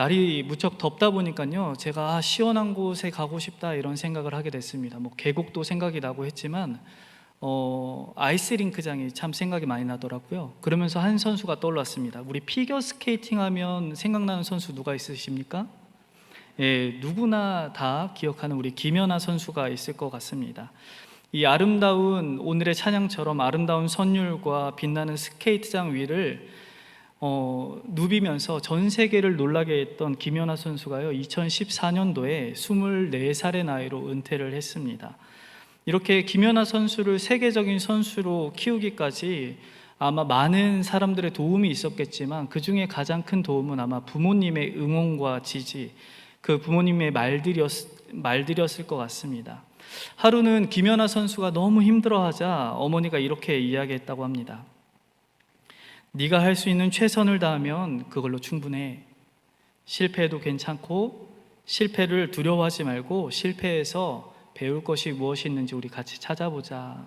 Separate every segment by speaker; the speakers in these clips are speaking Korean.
Speaker 1: 날이 무척 덥다 보니까요, 제가 시원한 곳에 가고 싶다 이런 생각을 하게 됐습니다. 뭐 계곡도 생각이 나고 했지만 아이스링크장이 참 생각이 많이 나더라고요. 그러면서 한 선수가 떠올랐습니다. 우리 피겨 스케이팅 하면 생각나는 선수 누가 있으십니까? 예, 누구나 다 기억하는 우리 김연아 선수가 있을 것 같습니다. 이 아름다운 오늘의 찬양처럼 아름다운 선율과 빛나는 스케이트장 위를 누비면서 전 세계를 놀라게 했던 김연아 선수가요, 2014년도에 24살의 나이로 은퇴를 했습니다. 이렇게 김연아 선수를 세계적인 선수로 키우기까지 아마 많은 사람들의 도움이 있었겠지만, 그 중에 가장 큰 도움은 아마 부모님의 응원과 지지, 그 부모님의 말들이었을 것 같습니다. 하루는 김연아 선수가 너무 힘들어하자 어머니가 이렇게 이야기했다고 합니다. 네가 할 수 있는 최선을 다하면 그걸로 충분해. 실패해도 괜찮고 실패를 두려워하지 말고 실패해서 배울 것이 무엇이 있는지 우리 같이 찾아보자.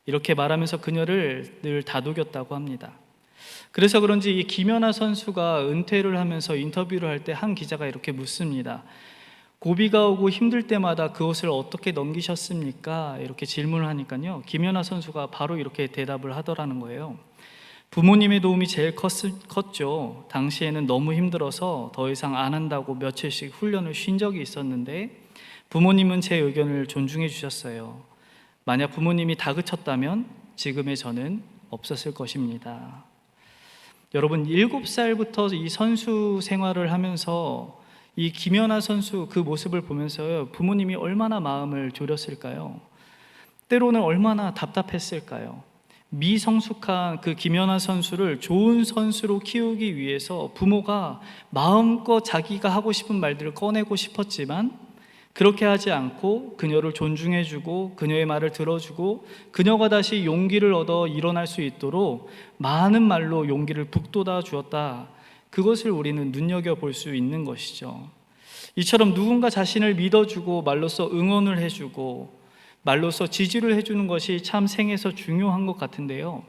Speaker 1: 이렇게 말하면서 그녀를 늘 다독였다고 합니다. 그래서 그런지 이 김연아 선수가 은퇴를 하면서 인터뷰를 할 때 한 기자가 이렇게 묻습니다. 고비가 오고 힘들 때마다 그것을 어떻게 넘기셨습니까? 이렇게 질문을 하니까요, 김연아 선수가 바로 이렇게 대답을 하더라는 거예요. 부모님의 도움이 제일 컸죠. 당시에는 너무 힘들어서 더 이상 안 한다고 며칠씩 훈련을 쉰 적이 있었는데 부모님은 제 의견을 존중해 주셨어요. 만약 부모님이 다그쳤다면 지금의 저는 없었을 것입니다. 여러분, 7살부터 이 선수 생활을 하면서 이 김연아 선수 그 모습을 보면서 부모님이 얼마나 마음을 졸였을까요? 때로는 얼마나 답답했을까요? 미성숙한 그 김연아 선수를 좋은 선수로 키우기 위해서 부모가 마음껏 자기가 하고 싶은 말들을 꺼내고 싶었지만 그렇게 하지 않고 그녀를 존중해주고 그녀의 말을 들어주고 그녀가 다시 용기를 얻어 일어날 수 있도록 많은 말로 용기를 북돋아 주었다. 그것을 우리는 눈여겨볼 수 있는 것이죠. 이처럼 누군가 자신을 믿어주고 말로써 응원을 해주고 말로써 지지를 해주는 것이 참 생에서 중요한 것 같은데요,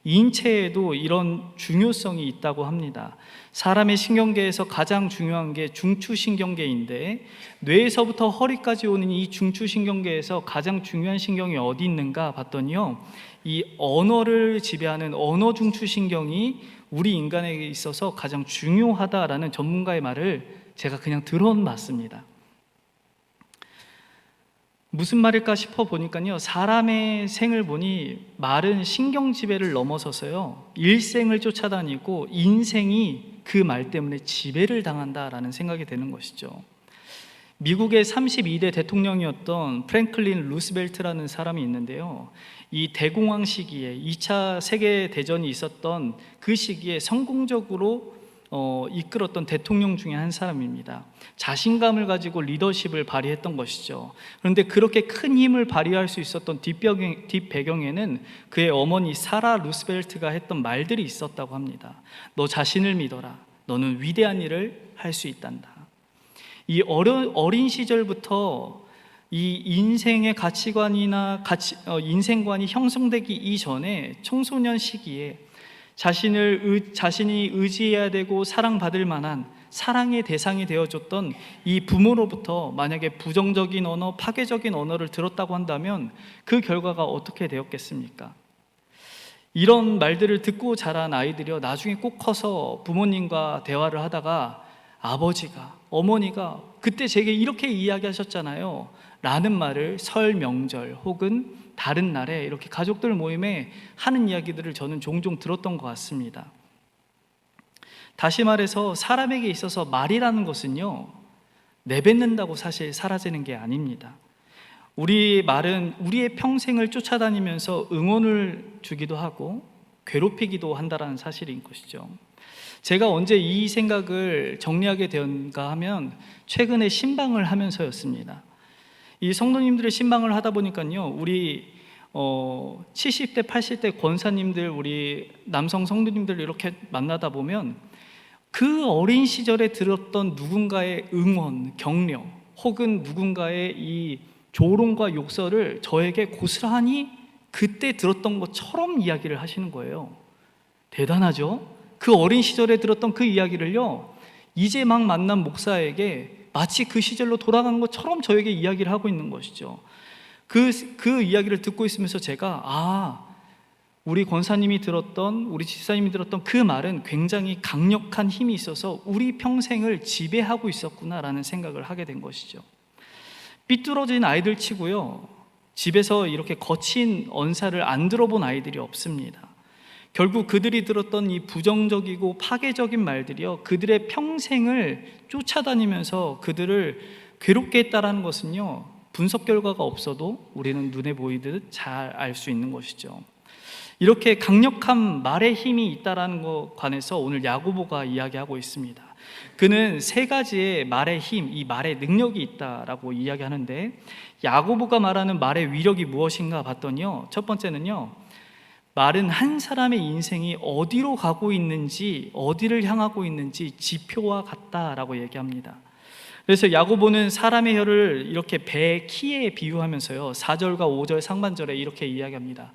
Speaker 1: 인체에도 이런 중요성이 있다고 합니다. 사람의 신경계에서 가장 중요한 게 중추신경계인데, 뇌에서부터 허리까지 오는 이 중추신경계에서 가장 중요한 신경이 어디 있는가 봤더니요, 이 언어를 지배하는 언어중추신경이 우리 인간에게 있어서 가장 중요하다라는 전문가의 말을 제가 그냥 들어봤습니다. 무슨 말일까 싶어 보니까요, 사람의 생을 보니 말은 신경 지배를 넘어서서요, 일생을 쫓아다니고 인생이 그 말 때문에 지배를 당한다라는 생각이 되는 것이죠. 미국의 32대 대통령이었던 프랭클린 루스벨트라는 사람이 있는데요, 이 대공황 시기에 2차 세계대전이 있었던 그 시기에 성공적으로 이끌었던 대통령 중에 한 사람입니다. 자신감을 가지고 리더십을 발휘했던 것이죠. 그런데 그렇게 큰 힘을 발휘할 수 있었던 뒷배경에는 그의 어머니 사라 루스벨트가 했던 말들이 있었다고 합니다. 너 자신을 믿어라. 너는 위대한 일을 할 수 있단다. 이 어린 시절부터 이 인생의 가치관이나 인생관이 형성되기 이전에 청소년 시기에 자신이 의지해야 되고 사랑받을 만한 사랑의 대상이 되어줬던 이 부모로부터 만약에 부정적인 언어, 파괴적인 언어를 들었다고 한다면 그 결과가 어떻게 되었겠습니까? 이런 말들을 듣고 자란 아이들이요, 나중에 꼭 커서 부모님과 대화를 하다가 아버지가, 어머니가 그때 제게 이렇게 이야기하셨잖아요 라는 말을 설 명절 혹은 다른 날에 이렇게 가족들 모임에 하는 이야기들을 저는 종종 들었던 것 같습니다. 다시 말해서 사람에게 있어서 말이라는 것은요, 내뱉는다고 사실 사라지는 게 아닙니다. 우리 말은 우리의 평생을 쫓아다니면서 응원을 주기도 하고 괴롭히기도 한다는 사실인 것이죠. 제가 언제 이 생각을 정리하게 되었는가 하면 최근에 신방을 하면서였습니다. 이 성도님들의 신방을 하다 보니까요, 우리 70대, 80대 권사님들, 우리 남성 성도님들 이렇게 만나다 보면 그 어린 시절에 들었던 누군가의 응원, 격려 혹은 누군가의 이 조롱과 욕설을 저에게 고스란히 그때 들었던 것처럼 이야기를 하시는 거예요. 대단하죠? 그 어린 시절에 들었던 그 이야기를요, 이제 막 만난 목사에게 마치 그 시절로 돌아간 것처럼 저에게 이야기를 하고 있는 것이죠. 그 이야기를 듣고 있으면서 제가 우리 권사님이 들었던, 우리 집사님이 들었던 그 말은 굉장히 강력한 힘이 있어서 우리 평생을 지배하고 있었구나라는 생각을 하게 된 것이죠. 삐뚤어진 아이들 치고요, 집에서 이렇게 거친 언사를 안 들어본 아이들이 없습니다. 결국 그들이 들었던 이 부정적이고 파괴적인 말들이요, 그들의 평생을 쫓아다니면서 그들을 괴롭게 했다라는 것은요, 분석 결과가 없어도 우리는 눈에 보이듯 잘 알 수 있는 것이죠. 이렇게 강력한 말의 힘이 있다라는 것 관해서 오늘 야고보가 이야기하고 있습니다. 그는 세 가지의 말의 힘, 이 말의 능력이 있다라고 이야기하는데, 야고보가 말하는 말의 위력이 무엇인가 봤더니요, 첫 번째는요, 말은 한 사람의 인생이 어디로 가고 있는지, 어디를 향하고 있는지 지표와 같다라고 얘기합니다. 그래서 야고보는 사람의 혀를 이렇게 배 키에 비유하면서요, 4절과 5절 상반절에 이렇게 이야기합니다.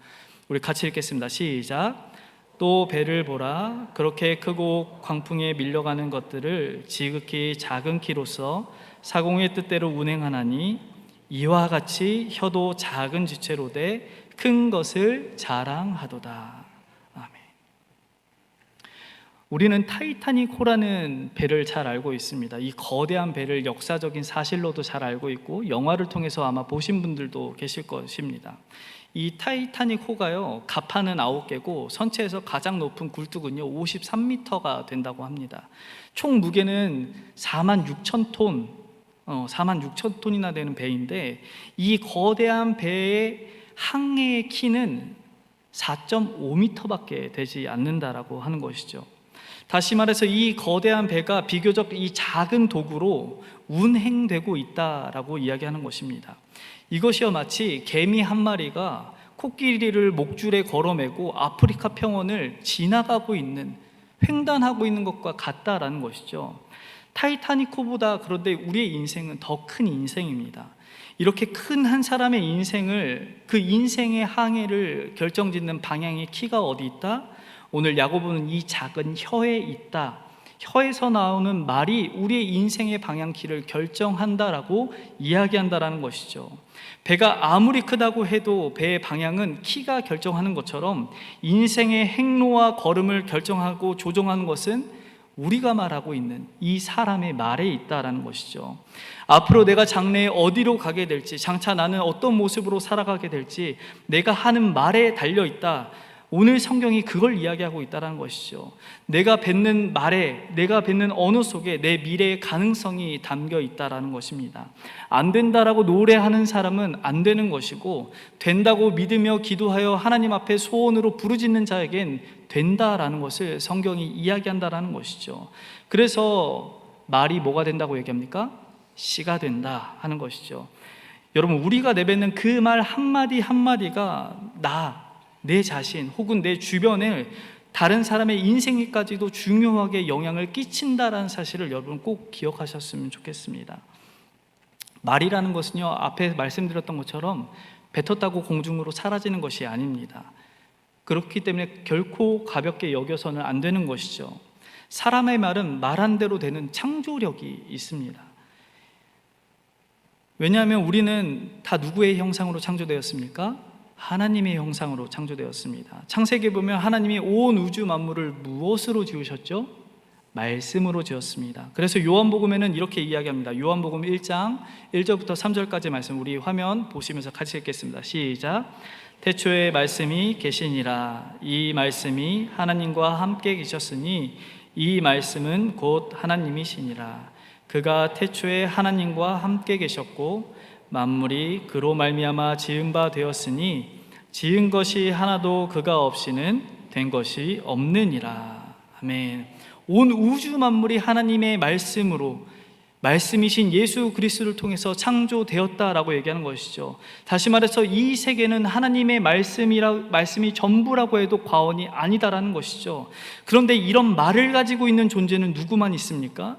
Speaker 1: 우리 같이 읽겠습니다. 시작. 또 배를 보라. 그렇게 크고 광풍에 밀려가는 것들을 지극히 작은 키로서 사공의 뜻대로 운행하나니 이와 같이 혀도 작은 지체로 돼 큰 것을 자랑하도다. 아멘. 우리는 타이타닉호라는 배를 잘 알고 있습니다. 이 거대한 배를 역사적인 사실로도 잘 알고 있고 영화를 통해서 아마 보신 분들도 계실 것입니다. 이 타이타닉호가요, 갑판은 9개고 선체에서 가장 높은 굴뚝은요 53m가 된다고 합니다. 총 무게는 46,000톤, 46,000톤이나 되는 배인데, 이 거대한 배의 항해의 키는 4.5m밖에 되지 않는다라고 하는 것이죠. 다시 말해서 이 거대한 배가 비교적 이 작은 도구로 운행되고 있다라고 이야기하는 것입니다. 이것이요 마치 개미 한 마리가 코끼리를 목줄에 걸어매고 아프리카 평원을 지나가고 있는, 횡단하고 있는 것과 같다라는 것이죠. 타이타닉호보다 그런데 우리의 인생은 더 큰 인생입니다. 이렇게 큰 한 사람의 인생을, 그 인생의 항해를 결정짓는 방향의 키가 어디 있다? 오늘 야고보는 이 작은 혀에 있다. 혀에서 나오는 말이 우리의 인생의 방향키를 결정한다라고 이야기한다라는 것이죠. 배가 아무리 크다고 해도 배의 방향은 키가 결정하는 것처럼 인생의 행로와 걸음을 결정하고 조종하는 것은 우리가 말하고 있는 이 사람의 말에 있다라는 것이죠. 앞으로 내가 장래에 어디로 가게 될지, 장차 나는 어떤 모습으로 살아가게 될지 내가 하는 말에 달려있다. 오늘 성경이 그걸 이야기하고 있다는 것이죠. 내가 뱉는 말에, 내가 뱉는 언어 속에 내 미래의 가능성이 담겨 있다는 것입니다. 안 된다라고 노래하는 사람은 안 되는 것이고, 된다고 믿으며 기도하여 하나님 앞에 소원으로 부르짖는 자에겐 된다라는 것을 성경이 이야기한다는 것이죠. 그래서 말이 뭐가 된다고 얘기합니까? 씨가 된다 하는 것이죠. 여러분, 우리가 내뱉는 그 말 한마디 한마디가 내 자신 혹은 내 주변에 다른 사람의 인생에까지도 중요하게 영향을 끼친다라는 사실을 여러분 꼭 기억하셨으면 좋겠습니다. 말이라는 것은요, 앞에 말씀드렸던 것처럼 뱉었다고 공중으로 사라지는 것이 아닙니다. 그렇기 때문에 결코 가볍게 여겨서는 안 되는 것이죠. 사람의 말은 말한 대로 되는 창조력이 있습니다. 왜냐하면 우리는 다 누구의 형상으로 창조되었습니까? 하나님의 형상으로 창조되었습니다. 창세기에 보면 하나님이 온 우주 만물을 무엇으로 지으셨죠? 말씀으로 지었습니다. 그래서 요한복음에는 이렇게 이야기합니다. 요한복음 1장 1절부터 3절까지 말씀, 우리 화면 보시면서 같이 읽겠습니다. 시작. 태초에 말씀이 계시니라. 이 말씀이 하나님과 함께 계셨으니 이 말씀은 곧 하나님이시니라. 그가 태초에 하나님과 함께 계셨고 만물이 그로 말미암아 지은 바 되었으니 지은 것이 하나도 그가 없이는 된 것이 없느니라. 아멘. 온 우주 만물이 하나님의 말씀으로, 말씀이신 예수 그리스도를 통해서 창조되었다라고 얘기하는 것이죠. 다시 말해서 이 세계는 하나님의 말씀이 전부라고 해도 과언이 아니다라는 것이죠. 그런데 이런 말을 가지고 있는 존재는 누구만 있습니까?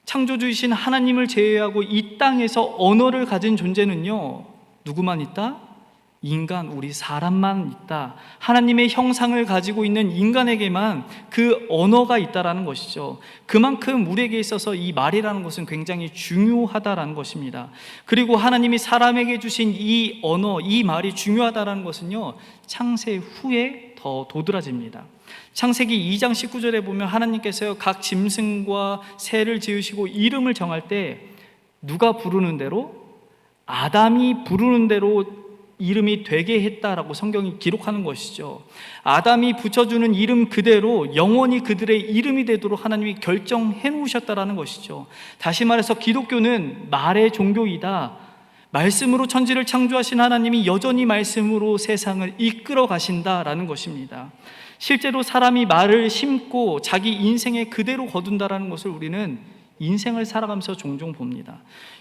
Speaker 1: 창조주이신 하나님을 제외하고 이 땅에서 언어를 가진 존재는요, 누구만 있다? 인간, 우리 사람만 있다. 하나님의 형상을 가지고 있는 인간에게만 그 언어가 있다라는 것이죠. 그만큼 우리에게 있어서 이 말이라는 것은 굉장히 중요하다라는 것입니다. 그리고 하나님이 사람에게 주신 이 언어, 이 말이 중요하다라는 것은요, 창세 후에 더 도드라집니다. 창세기 2장 19절에 보면 하나님께서 각 짐승과 새를 지으시고 이름을 정할 때 누가 부르는 대로, 아담이 부르는 대로 이름이 되게 했다라고 성경이 기록하는 것이죠. 아담이 붙여주는 이름 그대로 영원히 그들의 이름이 되도록 하나님이 결정해 놓으셨다라는 것이죠. 다시 말해서 기독교는 말의 종교이다. 말씀으로 천지를 창조하신 하나님이 여전히 말씀으로 세상을 이끌어 가신다라는 것입니다. 실제로 사람이 말을 심고 자기 인생에 그대로 거둔다라는 것을 우리는 인생을 살아가면서 종종 봅니다.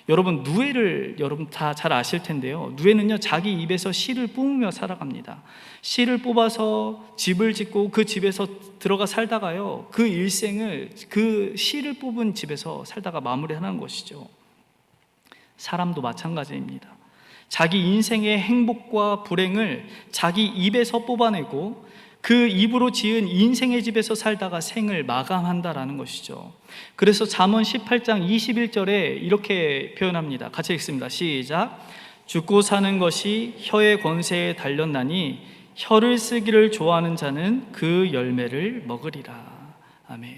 Speaker 1: 여러분, 누에를 여러분 다 잘 아실 텐데요. 누에는요, 자기 입에서 씨를 뿜으며 살아갑니다. 씨를 뽑아서 집을 짓고 그 집에서 들어가 살다가요, 그 일생을 그 씨를 뽑은 집에서 살다가 마무리하는 것이죠. 사람도 마찬가지입니다. 자기 인생의 행복과 불행을 자기 입에서 뽑아내고 그 입으로 지은 인생의 집에서 살다가 생을 마감한다라는 것이죠. 그래서 잠언 18장 21절에 이렇게 표현합니다. 같이 읽습니다. 시작. 죽고 사는 것이 혀의 권세에 달렸나니 혀를 쓰기를 좋아하는 자는 그 열매를 먹으리라. 아멘.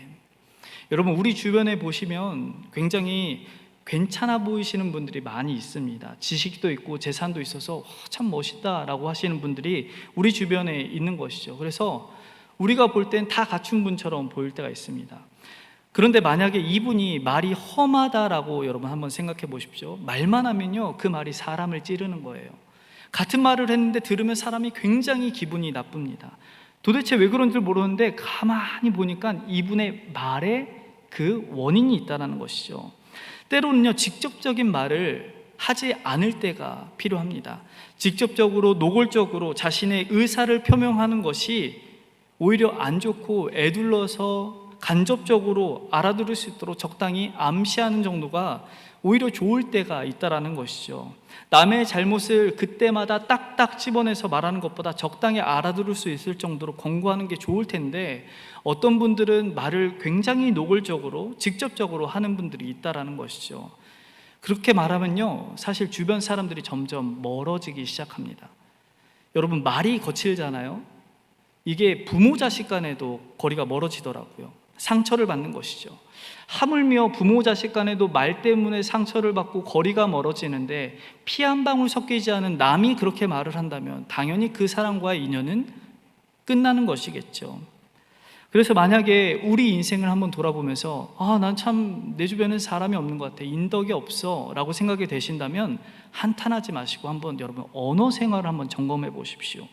Speaker 1: 여러분, 우리 주변에 보시면 굉장히 괜찮아 보이시는 분들이 많이 있습니다. 지식도 있고 재산도 있어서 참 멋있다라고 하시는 분들이 우리 주변에 있는 것이죠. 그래서 우리가 볼 땐 다 갖춘 분처럼 보일 때가 있습니다. 그런데 만약에 이분이 말이 험하다라고 여러분 한번 생각해 보십시오. 말만 하면요, 그 말이 사람을 찌르는 거예요. 같은 말을 했는데 들으면 사람이 굉장히 기분이 나쁩니다. 도대체 왜 그런지 모르는데 가만히 보니까 이분의 말에 그 원인이 있다는 것이죠. 때로는요, 직접적인 말을 하지 않을 때가 필요합니다. 직접적으로 노골적으로 자신의 의사를 표명하는 것이 오히려 안 좋고 애둘러서 간접적으로 알아들을 수 있도록 적당히 암시하는 정도가 오히려 좋을 때가 있다라는 것이죠. 남의 잘못을 그때마다 딱딱 집어내서 말하는 것보다 적당히 알아들을 수 있을 정도로 권고하는 게 좋을 텐데, 어떤 분들은 말을 굉장히 노골적으로 직접적으로 하는 분들이 있다라는 것이죠. 그렇게 말하면요, 사실 주변 사람들이 점점 멀어지기 시작합니다. 여러분, 말이 거칠잖아요. 이게 부모 자식 간에도 거리가 멀어지더라고요. 상처를 받는 것이죠. 하물며 부모 자식 간에도 말 때문에 상처를 받고 거리가 멀어지는데, 피 한 방울 섞이지 않은 남이 그렇게 말을 한다면 당연히 그 사람과의 인연은 끝나는 것이겠죠. 그래서 만약에 우리 인생을 한번 돌아보면서 난 참 내 주변에 사람이 없는 것 같아, 인덕이 없어 라고 생각이 되신다면 한탄하지 마시고 한번 여러분 언어 생활을 한번 점검해 보십시오.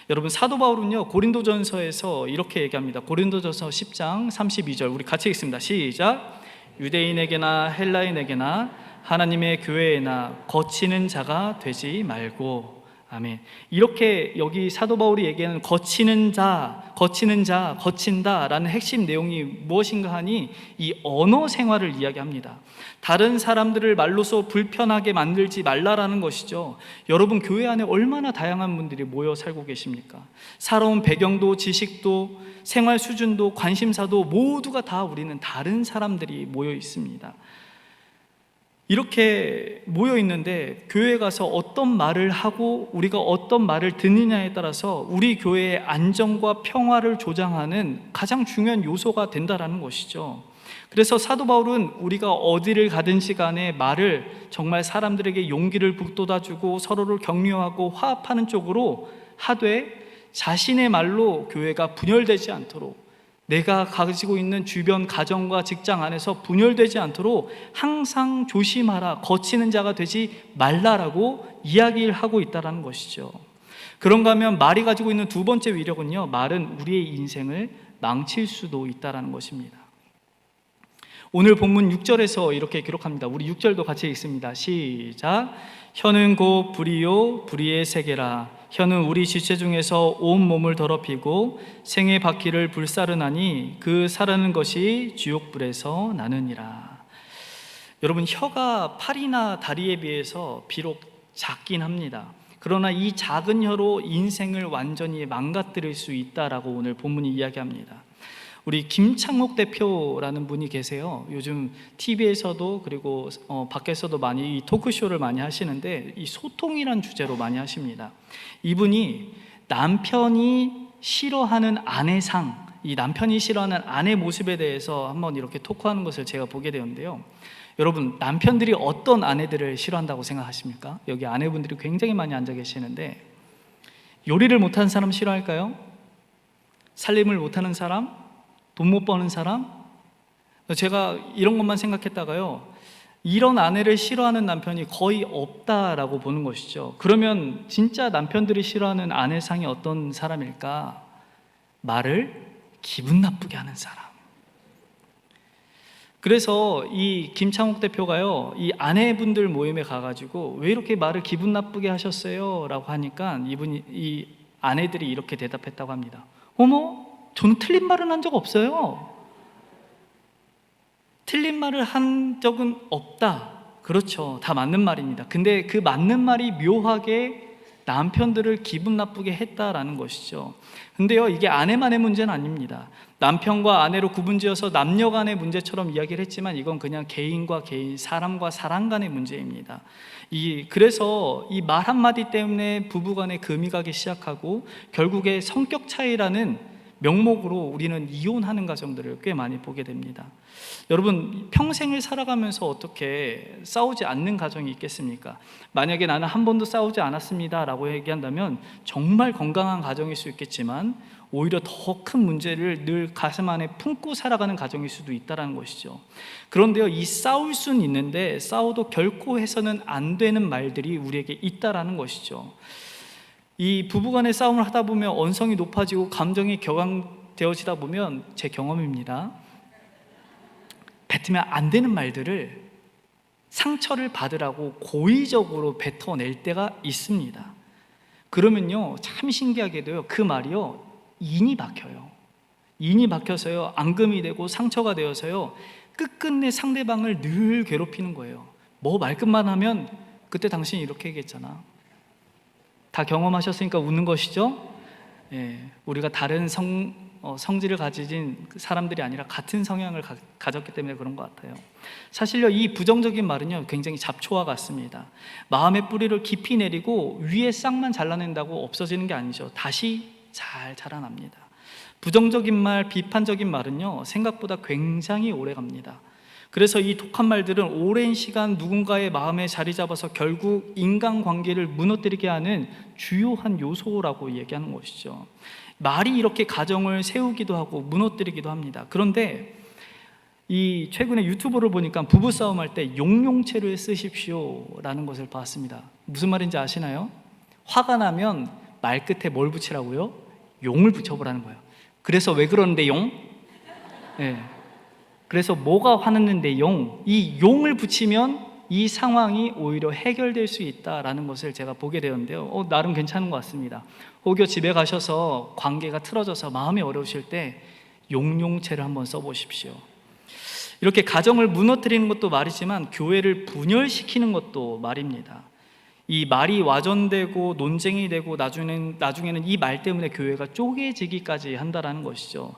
Speaker 1: 여러분, 사도 바울은요, 고린도전서에서 이렇게 얘기합니다. 고린도전서 10장 32절, 우리 같이 읽습니다. 시작. 유대인에게나 헬라인에게나 하나님의 교회에나 거치는 자가 되지 말고. 아멘. 이렇게 여기 사도 바울이 얘기하는 거치는 자, 거친다라는 핵심 내용이 무엇인가 하니 이 언어 생활을 이야기합니다. 다른 사람들을 말로써 불편하게 만들지 말라라는 것이죠. 여러분, 교회 안에 얼마나 다양한 분들이 모여 살고 계십니까? 살아온 배경도 지식도 생활 수준도 관심사도 모두가 다 우리는 다른 사람들이 모여 있습니다. 이렇게 모여 있는데 교회에 가서 어떤 말을 하고 우리가 어떤 말을 듣느냐에 따라서 우리 교회의 안정과 평화를 조장하는 가장 중요한 요소가 된다라는 것이죠. 그래서 사도 바울은 우리가 어디를 가든지 간에 말을 정말 사람들에게 용기를 북돋아주고 서로를 격려하고 화합하는 쪽으로 하되, 자신의 말로 교회가 분열되지 않도록, 내가 가지고 있는 주변 가정과 직장 안에서 분열되지 않도록 항상 조심하라, 거치는 자가 되지 말라라고 이야기를 하고 있다는 것이죠. 그런가 하면 말이 가지고 있는 두 번째 위력은요, 말은 우리의 인생을 망칠 수도 있다는 것입니다. 오늘 본문 6절에서 이렇게 기록합니다. 우리 6절도 같이 읽습니다. 시작. 혀는 곧 불이요 불의의 세계라. 혀는 우리 지체 중에서 온 몸을 더럽히고 생의 바퀴를 불사르나니 그 사르는 것이 지옥불에서 나느니라. 여러분, 혀가 팔이나 다리에 비해서 비록 작긴 합니다. 그러나 이 작은 혀로 인생을 완전히 망가뜨릴 수 있다라고 오늘 본문이 이야기합니다. 우리 김창옥 대표라는 분이 계세요. 요즘 TV에서도 그리고 밖에서도 많이 이 토크쇼를 많이 하시는데 이 소통이란 주제로 많이 하십니다. 이분이 남편이 싫어하는 아내상, 이 남편이 싫어하는 아내 모습에 대해서 한번 이렇게 토크하는 것을 제가 보게 되었는데요. 여러분, 남편들이 어떤 아내들을 싫어한다고 생각하십니까? 여기 아내분들이 굉장히 많이 앉아 계시는데, 요리를 못하는 사람 싫어할까요? 살림을 못하는 사람? 돈 못 버는 사람? 제가 이런 것만 생각했다가요, 이런 아내를 싫어하는 남편이 거의 없다라고 보는 것이죠. 그러면 진짜 남편들이 싫어하는 아내상이 어떤 사람일까? 말을 기분 나쁘게 하는 사람. 그래서 이 김창옥 대표가요, 이 아내분들 모임에 가가지고 왜 이렇게 말을 기분 나쁘게 하셨어요? 라고 하니까 이 아내들이 이렇게 대답했다고 합니다. 어머, 저는 틀린 말은 한 적 없어요. 틀린 말을 한 적은 없다. 그렇죠, 다 맞는 말입니다. 근데 그 맞는 말이 묘하게 남편들을 기분 나쁘게 했다라는 것이죠. 근데요, 이게 아내만의 문제는 아닙니다. 남편과 아내로 구분지어서 남녀 간의 문제처럼 이야기를 했지만 이건 그냥 개인과 개인, 사람과 사람 간의 문제입니다. 그래서 이 말 한마디 때문에 부부간에 금이 가기 시작하고 결국에 성격 차이라는 명목으로 우리는 이혼하는 가정들을 꽤 많이 보게 됩니다. 여러분, 평생을 살아가면서 어떻게 싸우지 않는 가정이 있겠습니까? 만약에 나는 한 번도 싸우지 않았습니다 라고 얘기한다면 정말 건강한 가정일 수 있겠지만 오히려 더 큰 문제를 늘 가슴 안에 품고 살아가는 가정일 수도 있다는 것이죠. 그런데요, 이 싸울 수는 있는데 싸워도 결코 해서는 안 되는 말들이 우리에게 있다는 것이죠. 이 부부간의 싸움을 하다 보면 언성이 높아지고 감정이 격앙되어지다 보면, 제 경험입니다, 뱉으면 안 되는 말들을 상처를 받으라고 고의적으로 뱉어낼 때가 있습니다. 그러면요, 참 신기하게도요, 그 말이요, 인이 박혀요. 인이 박혀서요, 앙금이 되고 상처가 되어서요, 끝끝내 상대방을 늘 괴롭히는 거예요. 뭐 말끝만 하면 그때 당신이 이렇게 얘기했잖아. 다 경험하셨으니까 웃는 것이죠? 예, 우리가 다른 성질을 가진 사람들이 아니라 같은 성향을 가졌기 때문에 그런 것 같아요. 사실요, 이 부정적인 말은요, 굉장히 잡초와 같습니다. 마음의 뿌리를 깊이 내리고 위에 싹만 잘라낸다고 없어지는 게 아니죠. 다시 잘 자라납니다. 부정적인 말, 비판적인 말은요, 생각보다 굉장히 오래 갑니다. 그래서 이 독한 말들은 오랜 시간 누군가의 마음에 자리 잡아서 결국 인간관계를 무너뜨리게 하는 주요한 요소라고 얘기하는 것이죠. 말이 이렇게 가정을 세우기도 하고 무너뜨리기도 합니다. 그런데 이 최근에 유튜브를 보니까 부부싸움 할 때 용용체를 쓰십시오 라는 것을 봤습니다. 무슨 말인지 아시나요? 화가 나면 말 끝에 뭘 붙이라고요? 용을 붙여보라는 거예요. 그래서 왜 그러는데 용? 네. 그래서 뭐가 화났는데 이 용을 붙이면 이 상황이 오히려 해결될 수 있다라는 것을 제가 보게 되었는데요, 나름 괜찮은 것 같습니다. 혹여 집에 가셔서 관계가 틀어져서 마음이 어려우실 때 용용체를 한번 써보십시오. 이렇게 가정을 무너뜨리는 것도 말이지만 교회를 분열시키는 것도 말입니다. 이 말이 와전되고 논쟁이 되고 나중에는 이 말 때문에 교회가 쪼개지기까지 한다라는 것이죠.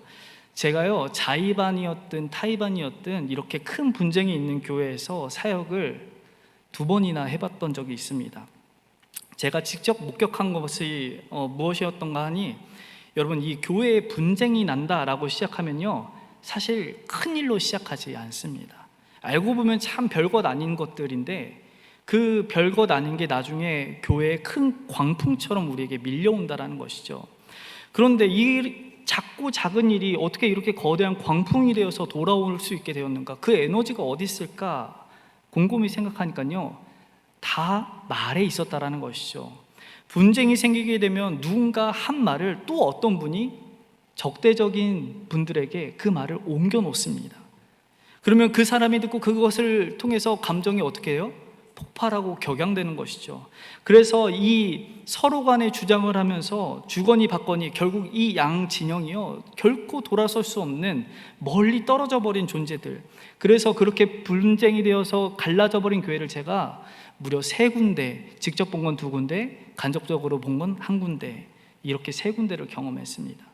Speaker 1: 제가요, 자의반이었든 타의반이었든 이렇게 큰 분쟁이 있는 교회에서 사역을 2번이나 해봤던 적이 있습니다. 제가 직접 목격한 것이 무엇이었던가 하니, 여러분, 이 교회에 분쟁이 난다라고 시작하면요, 사실 큰 일로 시작하지 않습니다. 알고 보면 참 별것 아닌 것들인데 그 별것 아닌 게 나중에 교회의 큰 광풍처럼 우리에게 밀려온다라는 것이죠. 그런데 이 작고 작은 일이 어떻게 이렇게 거대한 광풍이 되어서 돌아올 수 있게 되었는가? 그 에너지가 어디 있을까? 곰곰이 생각하니까요, 다 말에 있었다라는 것이죠. 분쟁이 생기게 되면 누군가 한 말을 또 어떤 분이 적대적인 분들에게 그 말을 옮겨 놓습니다. 그러면 그 사람이 듣고 그것을 통해서 감정이 어떻게 해요? 폭발하고 격양되는 것이죠. 그래서 이 서로 간에 주장을 하면서 주거니 받거니 결국 이 양 진영이요 결코 돌아설 수 없는 멀리 떨어져 버린 존재들. 그래서 그렇게 분쟁이 되어서 갈라져 버린 교회를 제가 무려 3군데, 직접 본 건 2군데, 간접적으로 본 건 1군데, 이렇게 3군데를 경험했습니다.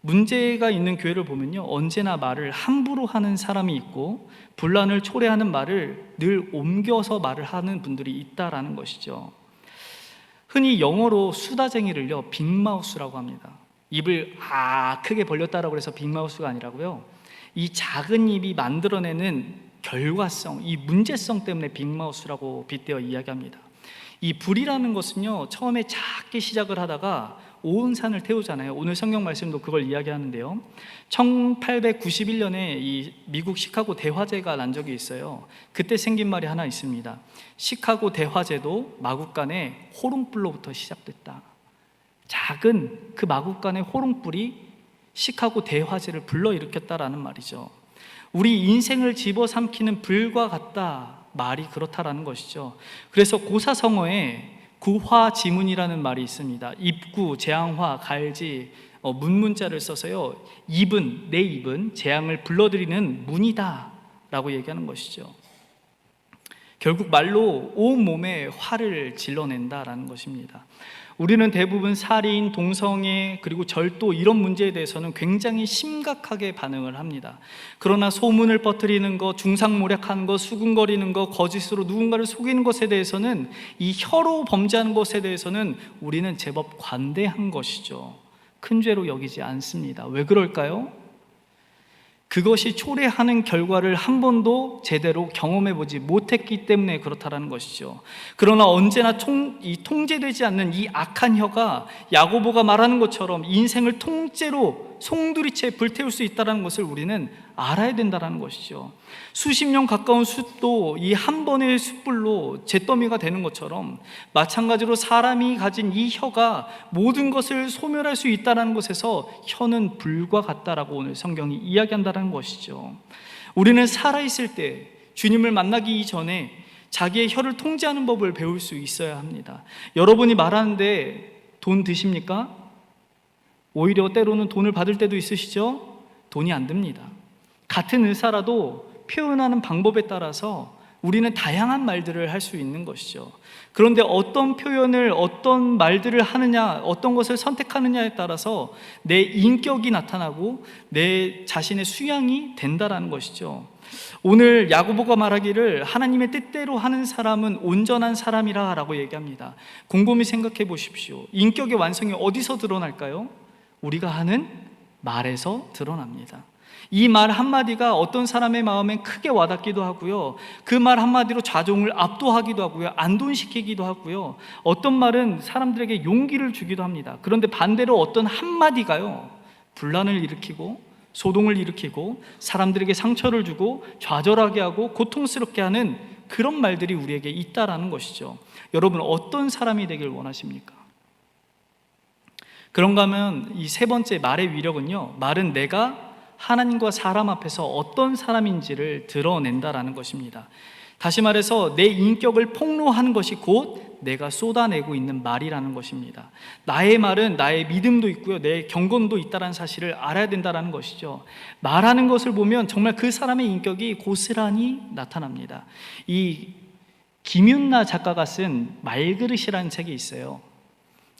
Speaker 1: 문제가 있는 교회를 보면요, 언제나 말을 함부로 하는 사람이 있고 분란을 초래하는 말을 늘 옮겨서 말을 하는 분들이 있다라는 것이죠. 흔히 영어로 수다쟁이를요 빅마우스라고 합니다. 입을 크게 벌렸다라고 해서 빅마우스가 아니라고요, 이 작은 입이 만들어내는 결과성, 이 문제성 때문에 빅마우스라고 빗대어 이야기합니다. 이 불이라는 것은요 처음에 작게 시작을 하다가 온 산을 태우잖아요. 오늘 성경 말씀도 그걸 이야기하는데요, 1891년에 이 미국 시카고 대화재가 난 적이 있어요. 그때 생긴 말이 하나 있습니다. 시카고 대화재도 마국간의 호롱불로부터 시작됐다. 작은 그 마국간의 호롱불이 시카고 대화재를 불러일으켰다라는 말이죠. 우리 인생을 집어삼키는 불과 같다, 말이 그렇다라는 것이죠. 그래서 고사성어에 구화지문이라는 말이 있습니다. 입구, 재앙화, 갈지, 문문자를 써서요, 입은, 내 입은 재앙을 불러들이는 문이다 라고 얘기하는 것이죠. 결국 말로 온 몸에 화를 질러낸다라는 것입니다. 우리는 대부분 살인, 동성애, 그리고 절도 이런 문제에 대해서는 굉장히 심각하게 반응을 합니다. 그러나 소문을 퍼뜨리는 것, 중상모략하는 것, 수군거리는 것, 거짓으로 누군가를 속이는 것에 대해서는, 이 혀로 범죄하는 것에 대해서는 우리는 제법 관대한 것이죠. 큰 죄로 여기지 않습니다. 왜 그럴까요? 그것이 초래하는 결과를 한 번도 제대로 경험해보지 못했기 때문에 그렇다라는 것이죠. 그러나 언제나 통제되지 않는 이 악한 혀가 야고보가 말하는 것처럼 인생을 통째로 송두리째 불태울 수 있다는 것을 우리는 알아야 된다는 것이죠. 수십 년 가까운 숯도 이 한 번의 숯불로 잿더미가 되는 것처럼, 마찬가지로 사람이 가진 이 혀가 모든 것을 소멸할 수 있다는 것에서 혀는 불과 같다라고 오늘 성경이 이야기한다는 것이죠. 우리는 살아있을 때, 주님을 만나기 이전에 자기의 혀를 통제하는 법을 배울 수 있어야 합니다. 여러분이 말하는데 돈 드십니까? 오히려 때로는 돈을 받을 때도 있으시죠? 돈이 안 듭니다. 같은 의사라도 표현하는 방법에 따라서 우리는 다양한 말들을 할 수 있는 것이죠. 그런데 어떤 표현을, 어떤 말들을 하느냐, 어떤 것을 선택하느냐에 따라서 내 인격이 나타나고 내 자신의 수양이 된다라는 것이죠. 오늘 야고보가 말하기를 하나님의 뜻대로 하는 사람은 온전한 사람이라 라고 얘기합니다. 곰곰이 생각해 보십시오. 인격의 완성이 어디서 드러날까요? 우리가 하는 말에서 드러납니다. 이 말 한마디가 어떤 사람의 마음엔 크게 와닿기도 하고요, 그 말 한마디로 자종을 압도하기도 하고요, 안돈시키기도 하고요, 어떤 말은 사람들에게 용기를 주기도 합니다. 그런데 반대로 어떤 한마디가요 분란을 일으키고 소동을 일으키고 사람들에게 상처를 주고 좌절하게 하고 고통스럽게 하는 그런 말들이 우리에게 있다라는 것이죠. 여러분, 어떤 사람이 되길 원하십니까? 그런가 하면 이 3번째 말의 위력은요, 말은 내가 하나님과 사람 앞에서 어떤 사람인지를 드러낸다라는 것입니다. 다시 말해서 내 인격을 폭로하는 것이 곧 내가 쏟아내고 있는 말이라는 것입니다. 나의 말은 나의 믿음도 있고요, 내 경건도 있다는 사실을 알아야 된다는 것이죠. 말하는 것을 보면 정말 그 사람의 인격이 고스란히 나타납니다. 이 김윤나 작가가 쓴 말그릇이라는 책이 있어요.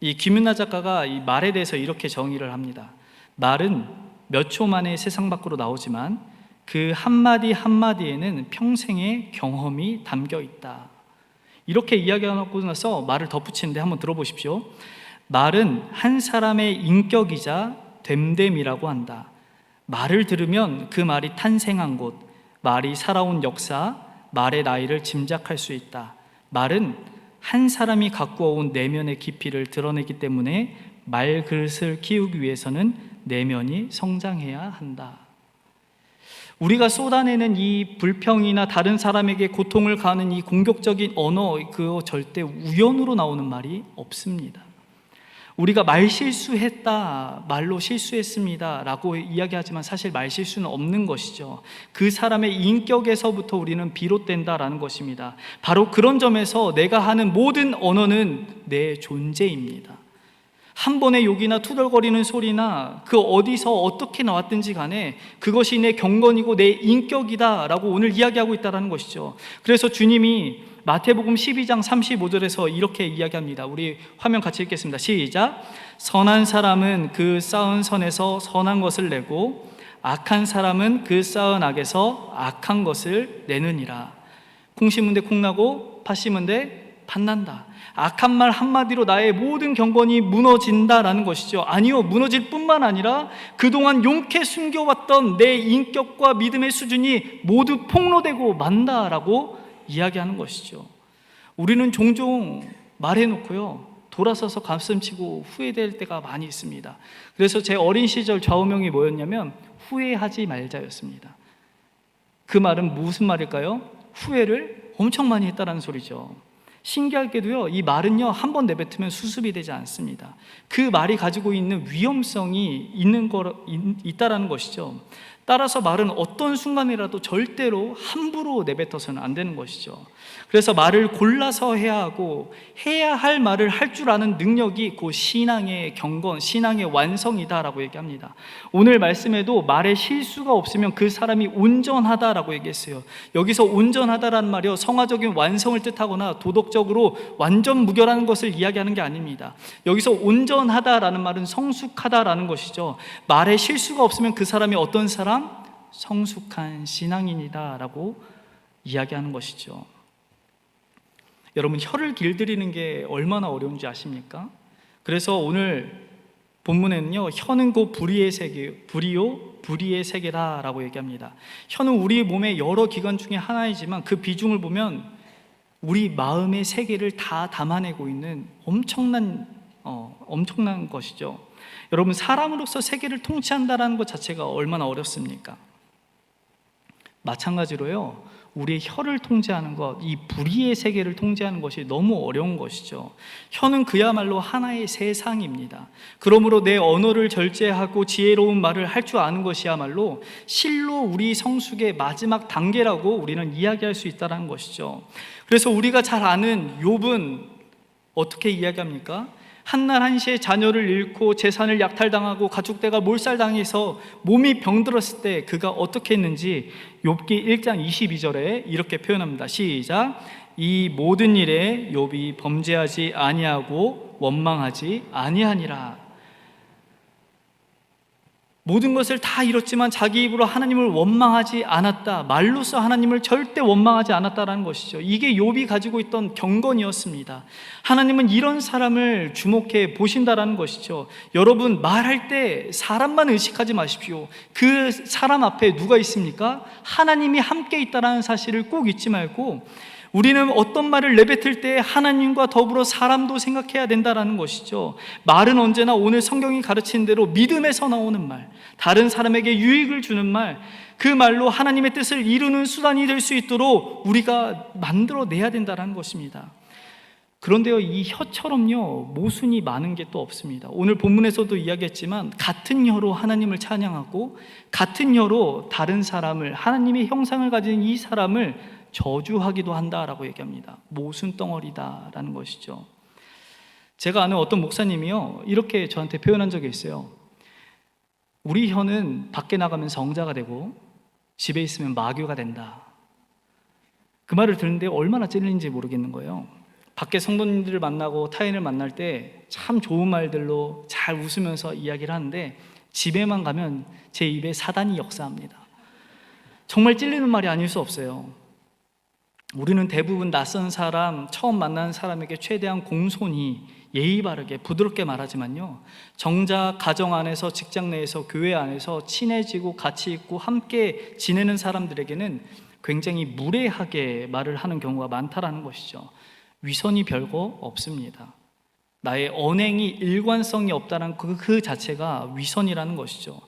Speaker 1: 이 김윤나 작가가 이 말에 대해서 이렇게 정의를 합니다. 말은 몇 초 만에 세상 밖으로 나오지만 그 한마디 한마디에는 평생의 경험이 담겨 있다. 이렇게 이야기하고 나서 말을 덧붙이는데 한번 들어보십시오. 말은 한 사람의 인격이자 됨됨이라고 한다. 말을 들으면 그 말이 탄생한 곳, 말이 살아온 역사, 말의 나이를 짐작할 수 있다. 말은 한 사람이 갖고 온 내면의 깊이를 드러내기 때문에 말그릇을 키우기 위해서는 내면이 성장해야 한다. 우리가 쏟아내는 이 불평이나 다른 사람에게 고통을 가하는 이 공격적인 언어, 그거 절대 우연으로 나오는 말이 없습니다. 우리가 말 실수했다, 말로 실수했습니다 라고 이야기하지만 사실 말 실수는 없는 것이죠. 그 사람의 인격에서부터 우리는 비롯된다라는 것입니다. 바로 그런 점에서 내가 하는 모든 언어는 내 존재입니다. 한 번의 욕이나 투덜거리는 소리나 그 어디서 어떻게 나왔든지 간에 그것이 내 경건이고 내 인격이다 라고 오늘 이야기하고 있다는 것이죠. 그래서 주님이 마태복음 12장 35절에서 이렇게 이야기합니다. 우리 화면 같이 읽겠습니다. 시작. 선한 사람은 그 쌓은 선에서 선한 것을 내고 악한 사람은 그 쌓은 악에서 악한 것을 내느니라. 콩 심은 데 콩 나고 팥 심은 데 팥 난다. 악한 말 한마디로 나의 모든 경건이 무너진다라는 것이죠. 아니요, 무너질 뿐만 아니라 그동안 용케 숨겨왔던 내 인격과 믿음의 수준이 모두 폭로되고 만다라고 이야기하는 것이죠. 우리는 종종 말해놓고요, 돌아서서 가슴치고 후회될 때가 많이 있습니다. 그래서 제 어린 시절 좌우명이 뭐였냐면 후회하지 말자였습니다. 그 말은 무슨 말일까요? 후회를 엄청 많이 했다는 소리죠. 신기하게도요, 이 말은요, 한 번 내뱉으면 수습이 되지 않습니다. 그 말이 가지고 있는 위험성이 있다라는 것이죠. 따라서 말은 어떤 순간이라도 절대로 함부로 내뱉어서는 안 되는 것이죠. 그래서 말을 골라서 해야 하고 해야 할 말을 할 줄 아는 능력이 그 신앙의 경건, 신앙의 완성이다라고 얘기합니다. 오늘 말씀에도 말에 실수가 없으면 그 사람이 온전하다라고 얘기했어요. 여기서 온전하다라는 말이요, 성화적인 완성을 뜻하거나 도덕적으로 완전 무결한 것을 이야기하는 게 아닙니다. 여기서 온전하다라는 말은 성숙하다라는 것이죠. 말에 실수가 없으면 그 사람이 어떤 사람? 성숙한 신앙인이다 라고 이야기하는 것이죠. 여러분, 혀를 길들이는 게 얼마나 어려운지 아십니까? 그래서 오늘 본문에는요, 혀는 곧 불의의 세계, 불의의 세계다 라고 얘기합니다. 혀는 우리 몸의 여러 기관 중에 하나이지만 그 비중을 보면 우리 마음의 세계를 다 담아내고 있는 엄청난 것이죠. 여러분, 사람으로서 세계를 통치한다는 것 자체가 얼마나 어렵습니까? 마찬가지로요, 우리의 혀를 통제하는 것, 이 불의의 세계를 통제하는 것이 너무 어려운 것이죠. 혀는 그야말로 하나의 세상입니다. 그러므로 내 언어를 절제하고 지혜로운 말을 할 줄 아는 것이야말로 실로 우리 성숙의 마지막 단계라고 우리는 이야기할 수 있다는 것이죠. 그래서 우리가 잘 아는 욥은 어떻게 이야기합니까? 한날 한시에 자녀를 잃고 재산을 약탈당하고 가축대가 몰살당해서 몸이 병들었을 때 그가 어떻게 했는지 욥기 1장 22절에 이렇게 표현합니다. 시작. 이 모든 일에 욥이 범죄하지 아니하고 원망하지 아니하니라. 모든 것을 다 잃었지만 자기 입으로 하나님을 원망하지 않았다. 말로써 하나님을 절대 원망하지 않았다라는 것이죠. 이게 욥이 가지고 있던 경건이었습니다. 하나님은 이런 사람을 주목해 보신다라는 것이죠. 여러분, 말할 때 사람만 의식하지 마십시오. 그 사람 앞에 누가 있습니까? 하나님이 함께 있다는 사실을 꼭 잊지 말고 우리는 어떤 말을 내뱉을 때 하나님과 더불어 사람도 생각해야 된다는 것이죠. 말은 언제나 오늘 성경이 가르치는 대로 믿음에서 나오는 말, 다른 사람에게 유익을 주는 말, 그 말로 하나님의 뜻을 이루는 수단이 될 수 있도록 우리가 만들어내야 된다는 것입니다. 그런데요, 이 혀처럼요, 모순이 많은 게 또 없습니다. 오늘 본문에서도 이야기했지만 같은 혀로 하나님을 찬양하고 같은 혀로 다른 사람을, 하나님의 형상을 가진 이 사람을 저주하기도 한다라고 얘기합니다. 모순 덩어리다라는 것이죠. 제가 아는 어떤 목사님이요, 이렇게 저한테 표현한 적이 있어요. 우리 혀는 밖에 나가면 성자가 되고 집에 있으면 마귀가 된다. 그 말을 듣는데 얼마나 찔리는지 모르겠는 거예요. 밖에 성도님들을 만나고 타인을 만날 때 참 좋은 말들로 잘 웃으면서 이야기를 하는데 집에만 가면 제 입에 사단이 역사합니다. 정말 찔리는 말이 아닐 수 없어요. 우리는 대부분 낯선 사람, 처음 만나는 사람에게 최대한 공손히 예의 바르게 부드럽게 말하지만요, 정작 가정 안에서, 직장 내에서, 교회 안에서 친해지고 같이 있고 함께 지내는 사람들에게는 굉장히 무례하게 말을 하는 경우가 많다라는 것이죠. 위선이 별거 없습니다. 나의 언행이 일관성이 없다는 그 자체가 위선이라는 것이죠.